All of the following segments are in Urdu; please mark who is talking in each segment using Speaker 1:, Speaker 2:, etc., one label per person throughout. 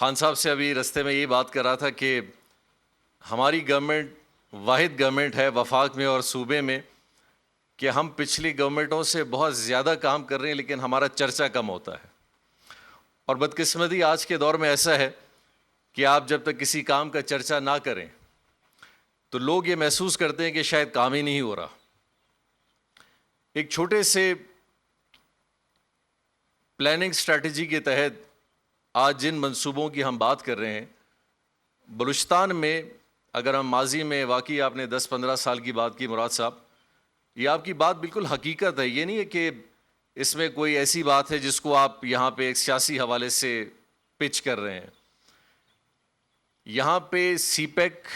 Speaker 1: خان صاحب سے ابھی رستے میں یہی بات کر رہا تھا کہ ہماری گورنمنٹ واحد گورنمنٹ ہے وفاق میں اور صوبے میں کہ ہم پچھلی گورنمنٹوں سے بہت زیادہ کام کر رہے ہیں لیکن ہمارا چرچا کم ہوتا ہے. اور بدقسمتی آج کے دور میں ایسا ہے کہ آپ جب تک کسی کام کا چرچا نہ کریں تو لوگ یہ محسوس کرتے ہیں کہ شاید کام ہی نہیں ہو رہا. ایک چھوٹے سے پلاننگ اسٹریٹجی کے تحت آج جن منصوبوں کی ہم بات کر رہے ہیں بلوچستان میں، اگر ہم ماضی میں واقعی آپ نے 10-15 سال کی بات کی مراد صاحب، یہ آپ کی بات بالکل حقیقت ہے. یہ نہیں ہے کہ اس میں کوئی ایسی بات ہے جس کو آپ یہاں پہ ایک سیاسی حوالے سے پچ کر رہے ہیں. یہاں پہ سی پیک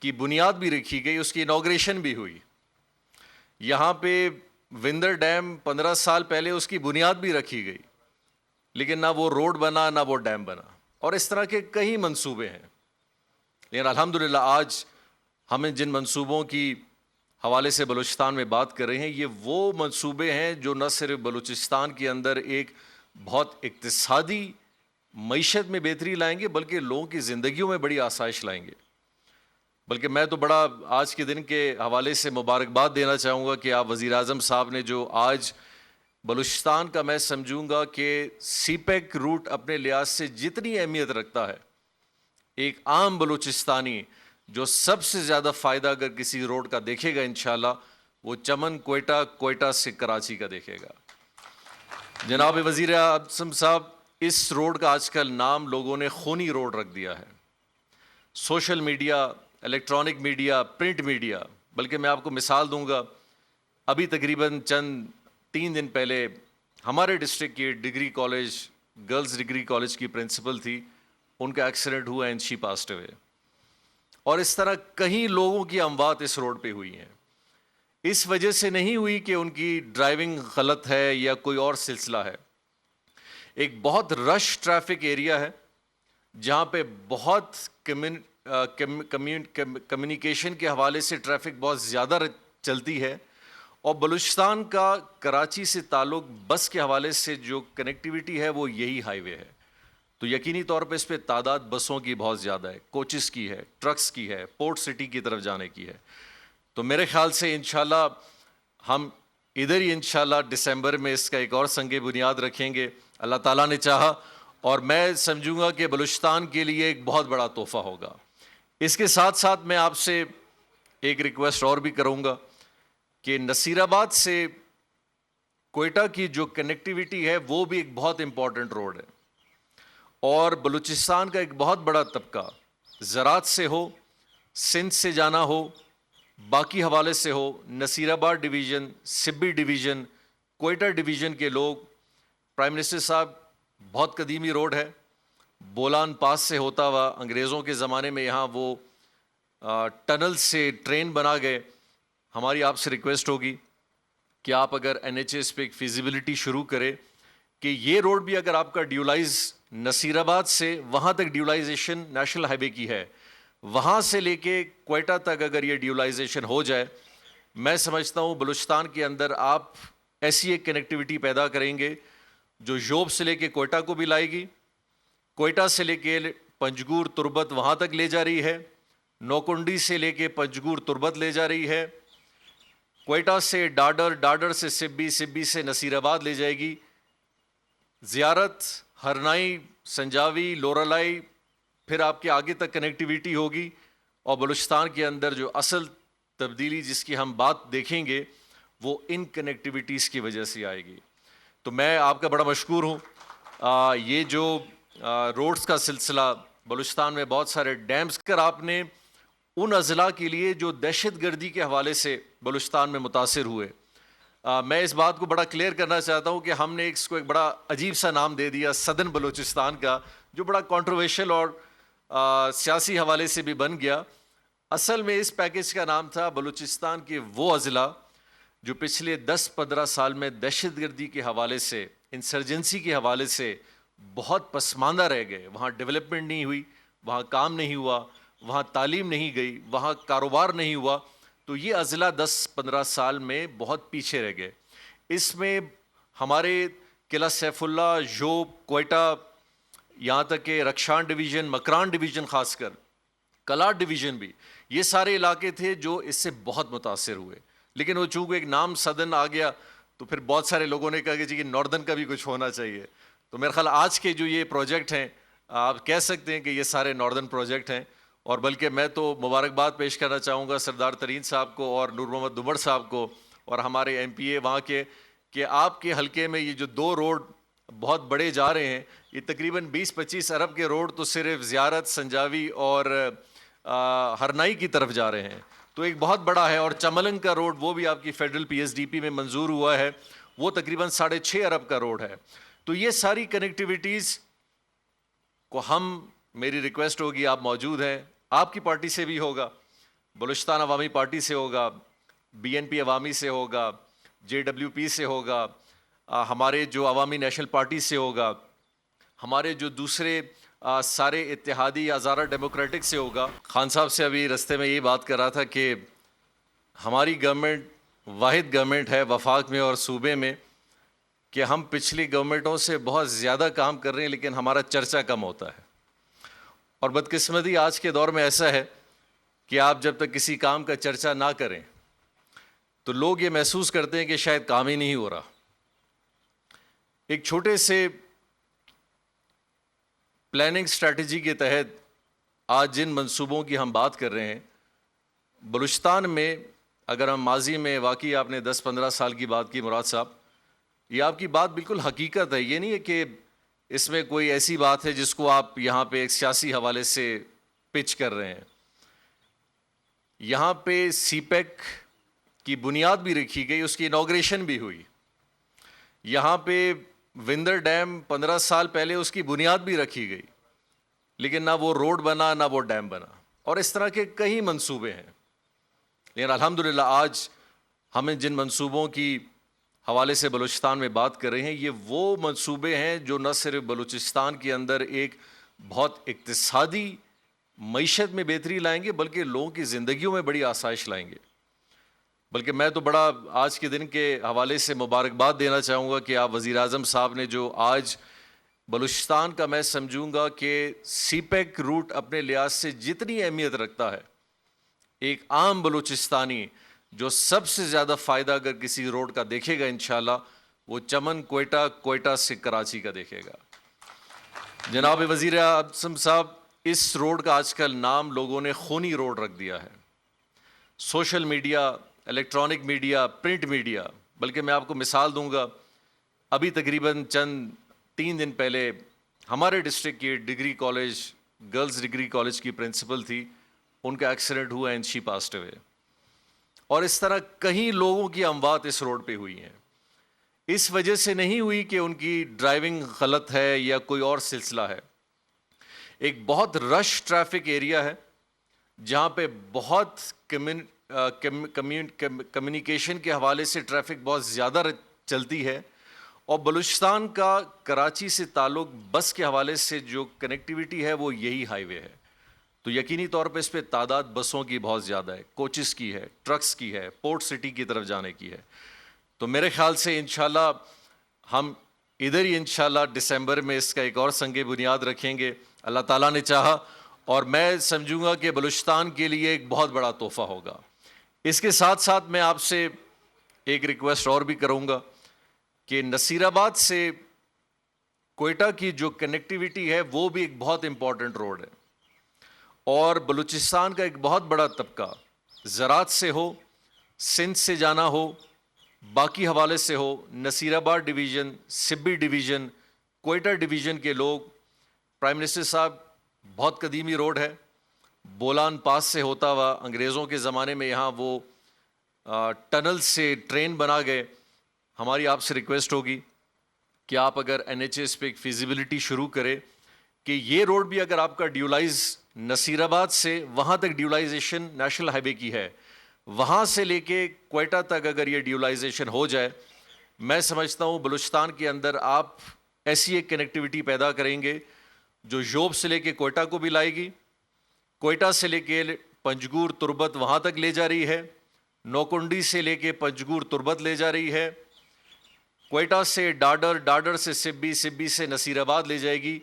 Speaker 1: کی بنیاد بھی رکھی گئی، اس کی انوگریشن بھی ہوئی. یہاں پہ وندر ڈیم 15 سال پہلے اس کی بنیاد بھی رکھی گئی لیکن نہ وہ روڈ بنا نہ وہ ڈیم بنا. اور اس طرح کے کئی منصوبے ہیں. لیکن الحمدللہ آج ہمیں جن منصوبوں کی حوالے سے بلوچستان میں بات کر رہے ہیں یہ وہ منصوبے ہیں جو نہ صرف بلوچستان کے اندر ایک بہت اقتصادی معیشت میں بہتری لائیں گے بلکہ لوگوں کی زندگیوں میں بڑی آسائش لائیں گے. بلکہ میں تو بڑا آج کے دن کے حوالے سے مبارکباد دینا چاہوں گا کہ آپ وزیر اعظم صاحب نے جو آج بلوچستان کا، میں سمجھوں گا کہ سی پیک روٹ اپنے لحاظ سے جتنی اہمیت رکھتا ہے، ایک عام بلوچستانی جو سب سے زیادہ فائدہ اگر کسی روڈ کا دیکھے گا انشاءاللہ وہ چمن کوئٹہ سے کراچی کا دیکھے گا. جناب وزیر اعظم صاحب، اس روڈ کا آج کل نام لوگوں نے خونی روڈ رکھ دیا ہے. Social media, electronic media, print media, بلکہ میں آپ کو مثال دوں گا. ابھی تقریباً چند 3 دن پہلے ہمارے ڈسٹرکٹ کی degree college, girls degree college کی پرنسپل تھی، ان کا ایکسیڈنٹ ہوا اینڈ شی پاسڈ اوے. اور اس طرح کئی لوگوں کی اموات اس روڈ پہ ہوئی ہیں. اس وجہ سے نہیں ہوئی کہ ان کی ڈرائیونگ غلط ہے یا کوئی اور سلسلہ ہے. ایک بہت رش ٹریفک ایریا ہے جہاں پہ بہت کمیونیکیشن کے حوالے سے ٹریفک بہت زیادہ چلتی ہے. اور بلوچستان کا کراچی سے تعلق بس کے حوالے سے جو کنیکٹیویٹی ہے وہ یہی ہائی وے ہے. تو یقینی طور پہ اس پہ تعداد بسوں کی بہت زیادہ ہے، کوچز کی ہے، ٹرکس کی ہے، پورٹ سٹی کی طرف جانے کی ہے. تو میرے خیال سے انشاءاللہ ہم ادھر ہی انشاءاللہ دسمبر میں اس کا ایک اور سنگ بنیاد رکھیں گے، اللہ تعالیٰ نے چاہا. اور میں سمجھوں گا کہ بلوچستان کے لیے ایک بہت بڑا تحفہ ہوگا. اس کے ساتھ ساتھ میں آپ سے ایک ریکویسٹ اور بھی کروں گا کہ نصیر آباد سے کوئٹہ کی جو کنیکٹیویٹی ہے وہ بھی ایک بہت امپورٹنٹ روڈ ہے. اور بلوچستان کا ایک بہت بڑا طبقہ زراعت سے ہو، سندھ سے جانا ہو، باقی حوالے سے ہو، نصیر آباد ڈویژن، سبی ڈویژن، کوئٹہ ڈویژن کے لوگ، پرائم منسٹر صاحب بہت قدیمی روڈ ہے، بولان پاس سے ہوتا ہوا انگریزوں کے زمانے میں یہاں وہ ٹنل سے ٹرین بنا گئے. ہماری آپ سے ریکویسٹ ہوگی کہ آپ اگر این ایچ ایس پہ ایک فیزیبلٹی شروع کرے کہ یہ روڈ بھی اگر آپ کا ڈیولائز نصیر آباد سے وہاں تک ڈیولائزیشن نیشنل ہائی وے کی ہے، وہاں سے لے کے کوئٹہ تک اگر یہ ڈیولائزیشن ہو جائے، میں سمجھتا ہوں بلوچستان کے اندر آپ ایسی ایک کنیکٹیویٹی پیدا کریں گے جو یوب سے لے کے کوئٹہ کو بھی لائے گی، کوئٹہ سے لے کے پنجگور تربت وہاں تک لے جا رہی ہے، نوکنڈی سے لے کے پنجگور تربت لے جا رہی ہے، کوئٹہ سے ڈاڈر، ڈاڈر سے سبی، سبی سے نصیر آباد لے جائے گی، زیارت، ہرنائی، سنجاوی، لورالائی، پھر آپ کے آگے تک کنیکٹیویٹی ہوگی. اور بلوچستان کے اندر جو اصل تبدیلی جس کی ہم بات دیکھیں گے وہ ان کنیکٹیویٹیز کی وجہ سے آئے گی. تو میں آپ کا بڑا مشکور ہوں. یہ جو روڈز کا سلسلہ، بلوچستان میں بہت سارے ڈیمز کر آپ نے ان اضلاع کے لیے جو دہشت گردی کے حوالے سے بلوچستان میں متاثر ہوئے. میں اس بات کو بڑا کلیئر کرنا چاہتا ہوں کہ ہم نے اس کو ایک بڑا عجیب سا نام دے دیا سدن بلوچستان کا، جو بڑا کنٹروورشل اور سیاسی حوالے سے بھی بن گیا. اصل میں اس پیکیج کا نام تھا بلوچستان کے وہ اضلاع جو پچھلے 10-15 سال میں دہشت گردی کے حوالے سے، انسرجنسی کے حوالے سے بہت پسماندہ رہ گئے. وہاں ڈیولپمنٹ نہیں ہوئی، وہاں کام نہیں ہوا، وہاں تعلیم نہیں گئی، وہاں کاروبار نہیں ہوا. تو یہ اضلاع 10-15 سال میں بہت پیچھے رہ گئے. اس میں ہمارے قلعہ سیف اللہ، یوب، کوئٹہ، یہاں تک کہ رکشان ڈویژن، مکران ڈویژن، خاص کر کلاٹ ڈویژن بھی، یہ سارے علاقے تھے جو اس سے بہت متاثر ہوئے. لیکن وہ چونکہ ایک نام سدن آ گیا تو پھر بہت سارے لوگوں نے کہا کہ جی ناردن کا بھی کچھ ہونا چاہیے. تو میرا خیال آج کے جو یہ پروجیکٹ ہیں آپ کہہ سکتے ہیں کہ یہ سارے ناردن پروجیکٹ ہیں. اور بلکہ میں تو مبارکباد پیش کرنا چاہوں گا سردار ترین صاحب کو اور نور محمد دمڑ صاحب کو اور ہمارے ایم پی اے وہاں کے، کہ آپ کے حلقے میں یہ جو 2 روڈ بہت بڑے جا رہے ہیں، یہ تقریباً 20-25 ارب کے روڈ تو صرف زیارت، سنجاوی اور ہرنائی کی طرف جا رہے ہیں، تو ایک بہت بڑا ہے. اور چملنگ کا روڈ وہ بھی آپ کی federal P S D P میں منظور ہوا ہے، وہ تقریباً 6.5 ارب کا روڈ ہے. تو یہ ساری کنیکٹیویٹیز کو میری ریکویسٹ ہوگی، آپ موجود ہیں، آپ کی پارٹی سے بھی ہوگا، بلوچستان عوامی پارٹی سے ہوگا، بی این پی عوامی سے ہوگا، جے ڈبلیو پی سے ہوگا، ہمارے جو عوامی نیشنل پارٹی سے ہوگا، ہمارے جو دوسرے سارے اتحادی ہزارہ ڈیموکریٹک سے ہوگا. خان صاحب سے ابھی رستے میں یہ بات کر رہا تھا کہ ہماری گورنمنٹ واحد گورنمنٹ ہے وفاق میں اور صوبے میں کہ ہم پچھلی گورنمنٹوں سے بہت زیادہ کام کر رہے ہیں لیکن ہمارا چرچا کم ہوتا ہے. اور بدقسمتی آج کے دور میں ایسا ہے کہ آپ جب تک کسی کام کا چرچا نہ کریں تو لوگ یہ محسوس کرتے ہیں کہ شاید کام ہی نہیں ہو رہا. ایک چھوٹے سے پلاننگ اسٹریٹجی کے تحت آج جن منصوبوں کی ہم بات کر رہے ہیں بلوچستان میں، اگر ہم ماضی میں، واقعی آپ نے 10-15 سال کی بات کی مراد صاحب، یہ آپ کی بات بالکل حقیقت ہے. یہ نہیں ہے کہ اس میں کوئی ایسی بات ہے جس کو آپ یہاں پہ ایک سیاسی حوالے سے پچ کر رہے ہیں. یہاں پہ سی پیک کی بنیاد بھی رکھی گئی، اس کی انوگریشن بھی ہوئی. یہاں پہ وندر ڈیم 15 سال پہلے اس کی بنیاد بھی رکھی گئی، لیکن نہ وہ روڈ بنا نہ وہ ڈیم بنا. اور اس طرح کے کئی منصوبے ہیں. لیکن الحمدللہ آج ہمیں جن منصوبوں کی حوالے سے بلوچستان میں بات کر رہے ہیں، یہ وہ منصوبے ہیں جو نہ صرف بلوچستان کے اندر ایک بہت اقتصادی معیشت میں بہتری لائیں گے بلکہ لوگوں کی زندگیوں میں بڑی آسائش لائیں گے. بلکہ میں تو بڑا آج کے دن کے حوالے سے مبارکباد دینا چاہوں گا کہ آپ وزیر اعظم صاحب نے جو آج بلوچستان کا، میں سمجھوں گا کہ سی پیک روٹ اپنے لحاظ سے جتنی اہمیت رکھتا ہے، ایک عام بلوچستانی جو سب سے زیادہ فائدہ اگر کسی روڈ کا دیکھے گا انشاءاللہ وہ چمن کوئٹہ، کوئٹہ سے کراچی کا دیکھے گا. جناب وزیر اعظم صاحب، اس روڈ کا آج کل نام لوگوں نے خونی روڈ رکھ دیا ہے. Social media, electronic media, print media, بلکہ میں آپ کو مثال دوں گا، ابھی تقریباً 3 دن پہلے ہمارے ڈسٹرکٹ کی degree college, girls degree college کی پرنسپل تھی، ان کا ایکسیڈنٹ ہوا اینڈ شی پاسڈ اوے. اور اس طرح کئی لوگوں کی اموات اس روڈ پہ ہوئی ہیں. اس وجہ سے نہیں ہوئی کہ ان کی ڈرائیونگ غلط ہے یا کوئی اور سلسلہ ہے. ایک بہت رش ٹریفک ایریا ہے جہاں پہ بہت کمیونیکیشن کے حوالے سے ٹریفک بہت زیادہ چلتی ہے. اور بلوچستان کا کراچی سے تعلق بس کے حوالے سے جو کنیکٹیویٹی ہے وہ یہی ہائی وے ہے. تو یقینی طور پہ اس پہ تعداد بسوں کی بہت زیادہ ہے، کوچز کی ہے، ٹرکس کی ہے، پورٹ سٹی کی طرف جانے کی ہے. تو میرے خیال سے انشاءاللہ ہم ادھر ہی انشاءاللہ دسمبر میں اس کا ایک اور سنگ بنیاد رکھیں گے، اللہ تعالیٰ نے چاہا. اور میں سمجھوں گا کہ بلوچستان کے لیے ایک بہت بڑا تحفہ ہوگا. اس کے ساتھ ساتھ میں آپ سے ایک ریکویسٹ اور بھی کروں گا کہ نصیر آباد سے کوئٹہ کی جو کنیکٹیویٹی ہے وہ بھی ایک بہت امپورٹنٹ روڈ ہے. اور بلوچستان کا ایک بہت بڑا طبقہ زراعت سے ہو، سندھ سے جانا ہو، باقی حوالے سے ہو، نصیر آباد ڈویژن، سبی ڈویژن، کوئٹہ ڈویژن کے لوگ، پرائم منسٹر صاحب بہت قدیمی روڈ ہے، بولان پاس سے ہوتا ہوا، انگریزوں کے زمانے میں یہاں وہ ٹنل سے ٹرین بنا گئے. ہماری آپ سے ریکویسٹ ہوگی کہ آپ اگر این ایچ ایس پہ ایک فیزیبلٹی شروع کرے کہ یہ روڈ بھی اگر آپ کا ڈیولائز نصیر آباد سے وہاں تک ڈیولائزیشن نیشنل ہائی وے کی ہے، وہاں سے لے کے کوئٹہ تک اگر یہ ڈیولائزیشن ہو جائے، میں سمجھتا ہوں بلوچستان کے اندر آپ ایسی ایک کنیکٹیویٹی پیدا کریں گے جو جوب سے لے کے کوئٹہ کو بھی لائے گی، کوئٹہ سے لے کے پنجگور تربت وہاں تک لے جا رہی ہے، نوکنڈی سے لے کے پنجگور تربت لے جا رہی ہے، کوئٹہ سے ڈاڈر، ڈاڈر سے سبی، سبی سے نصیر آباد لے جائے گی.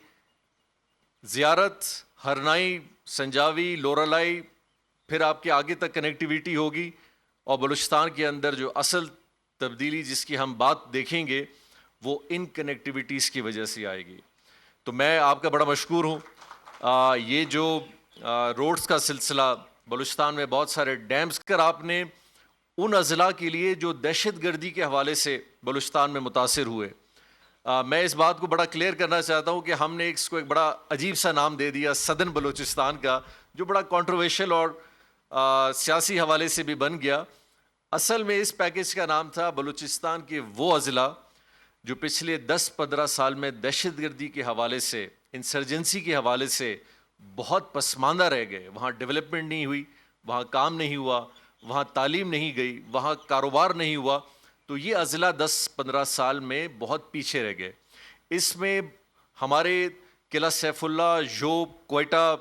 Speaker 1: زیارت ہرنائی سنجاوی لورالائی پھر آپ کے آگے تک کنیکٹیویٹی ہوگی, اور بلوچستان کے اندر جو اصل تبدیلی جس کی ہم بات دیکھیں گے وہ ان کنیکٹیویٹیز کی وجہ سے آئے گی. تو میں آپ کا بڑا مشکور ہوں. یہ جو روڈز کا سلسلہ بلوچستان میں بہت سارے ڈیمز کر آپ نے ان اضلاع کے لیے جو دہشت گردی کے حوالے سے بلوچستان میں متاثر ہوئے. میں اس بات کو بڑا کلیئر کرنا چاہتا ہوں کہ ہم نے اس کو ایک بڑا عجیب سا نام دے دیا سدن بلوچستان کا, جو بڑا کنٹروورشل اور سیاسی حوالے سے بھی بن گیا. اصل میں اس پیکیج کا نام تھا بلوچستان کے وہ اضلاع جو پچھلے 10-15 سال میں دہشت گردی کے حوالے سے, انسرجنسی کے حوالے سے بہت پسماندہ رہ گئے. وہاں ڈیولپمنٹ نہیں ہوئی, وہاں کام نہیں ہوا, وہاں تعلیم نہیں گئی, وہاں کاروبار نہیں ہوا. تو یہ اضلاع 10-15 سال میں بہت پیچھے رہ گئے. اس میں ہمارے قلعہ سیف اللہ, ژوب, کوئٹہ,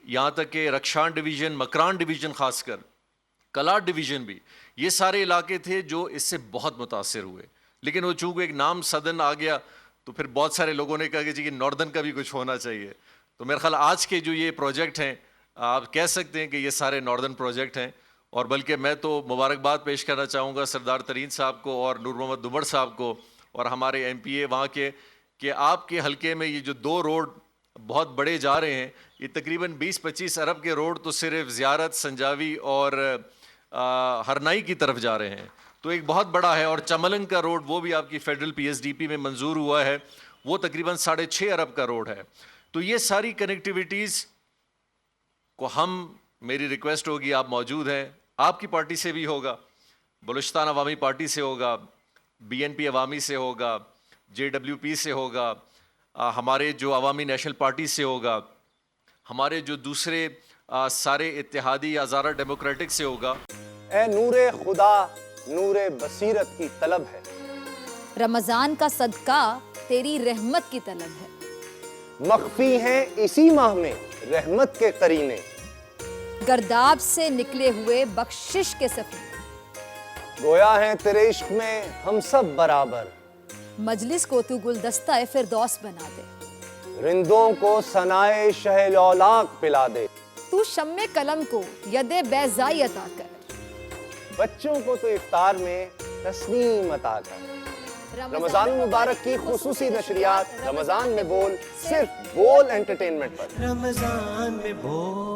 Speaker 1: یہاں تک کہ رکشان ڈویژن, مکران ڈویژن, خاص کر کلاٹ ڈویژن بھی, یہ سارے علاقے تھے جو اس سے بہت متاثر ہوئے. لیکن وہ چونکہ ایک نام سدن آ گیا تو پھر بہت سارے لوگوں نے کہا کہ جی ناردن کا بھی کچھ ہونا چاہیے. تو میرے خیال آج کے جو یہ پروجیکٹ ہیں آپ کہہ سکتے ہیں کہ یہ سارے ناردن پروجیکٹ ہیں. اور بلکہ میں تو مبارکباد پیش کرنا چاہوں گا سردار ترین صاحب کو اور نور محمد دمر صاحب کو اور ہمارے ایم پی اے وہاں کے, کہ آپ کے حلقے میں یہ جو 2 روڈ بہت بڑے جا رہے ہیں, یہ تقریباً 20-25 ارب کے روڈ تو صرف زیارت, سنجاوی اور ہرنائی کی طرف جا رہے ہیں. تو ایک بہت بڑا ہے. اور چملنگ کا روڈ وہ بھی آپ کی federal P S D P میں منظور ہوا ہے, وہ تقریباً 6.5 ارب کا روڈ ہے. تو یہ ساری کنیکٹیویٹیز کو ہم, میری ریکویسٹ ہوگی, آپ موجود ہیں, آپ کی پارٹی سے بھی ہوگا, بلوچستان عوامی پارٹی سے ہوگا, بی این پی عوامی سے ہوگا, جے ڈبلیو پی سے ہوگا, ہمارے جو عوامی نیشنل پارٹی سے ہوگا, ہمارے جو دوسرے سارے اتحادی ہزارہ ڈیموکریٹک سے ہوگا.
Speaker 2: اے نور خدا نور بصیرت کی طلب ہے,
Speaker 3: رمضان کا صدقہ تیری رحمت کی طلب ہے.
Speaker 2: مخفی ہیں اسی ماہ میں رحمت کے قرینے,
Speaker 3: گرداب سے نکلے ہوئے بخشش کے سفیر.
Speaker 2: گویا ہیں تیرے عشق میں ہم سب برابر,
Speaker 3: مجلس کو تو گلدستہ فردوس بنا دے.
Speaker 2: رندوں کو ثنائے شہ لولاک پلا دے,
Speaker 3: تو شمع قلم کو ید بیضائی عطا کر.
Speaker 2: بچوں کو تو افطار میں تسنیم عطا کر. رمضان المبارک کی خصوصی نشریات رمضان میں بول, صرف بول انٹرٹینمنٹ پر.
Speaker 4: رمضان میں بول